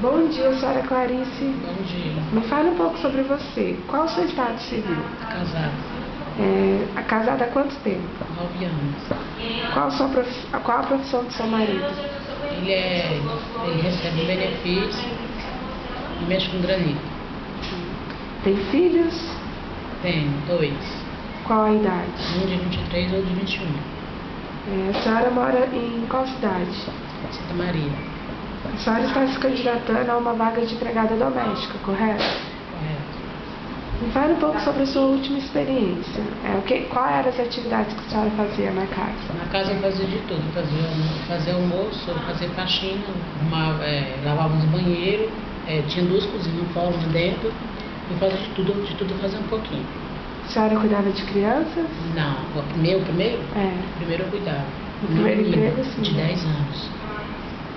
Bom dia, senhora Clarice. Bom dia. Me fale um pouco sobre você. Qual o seu estado civil? Casado. Casada há quanto tempo? 9 anos. Qual a profissão do seu marido? Ele recebe benefício e mexe com granito. Tem filhos? Tem 2. Qual a idade? Um de 23 e outro de 21. A senhora mora em qual cidade? Santa Maria. A senhora está se candidatando a uma vaga de empregada doméstica, correto? Correto. Me fale um pouco sobre a sua última experiência. Quais eram as atividades que a senhora fazia na casa? Na casa eu fazia de tudo. Fazia almoço, fazia faxina, lavava os banheiros, tinha 2 cozinhas, um fora, uma dentro, e fazia de tudo eu fazia um pouquinho. A senhora cuidava de crianças? Não, primeiro? É. Primeiro eu cuidava. No primeiro emprego, sim. De 10 anos.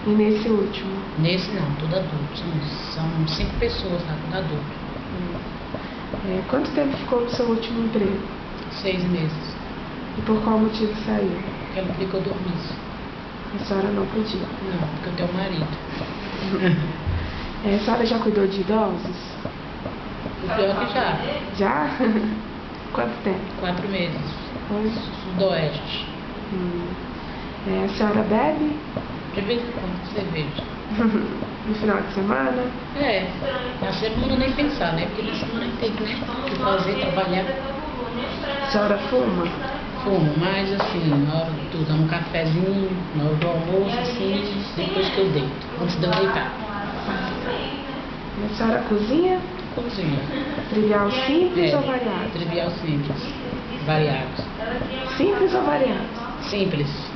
E nesse último? Nesse não, tudo adulto. São 5 pessoas lá, tudo adulto. Quanto tempo ficou no seu último emprego? 6 meses. E por qual motivo saiu? Porque ela queria que eu dormisse. A senhora não podia? Não, porque eu tenho marido. A senhora já cuidou de idosos? O pior que já. Já? Quanto tempo? 4 meses. Hoje? Sudoeste. A senhora bebe? De vez em quando, cerveja. No final de semana? Na semana nem pensar, né? Porque na semana tem que fazer, trabalhar. A senhora fuma? Fumo, mas assim, na hora de tomar um cafezinho, na hora do almoço, assim, depois que eu deito, antes de eu deitar. A senhora cozinha? Cozinha. Trivial simples ou variado? Trivial simples. Variados. Simples ou variado? Simples.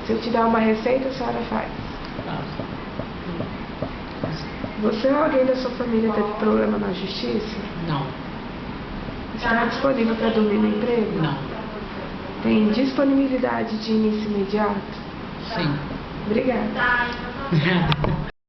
Se eu te dar uma receita, a senhora faz? Faço. Você ou alguém da sua família teve problema na justiça? Não. Está disponível para dormir no emprego? Não. Tem disponibilidade de início imediato? Sim. Obrigada.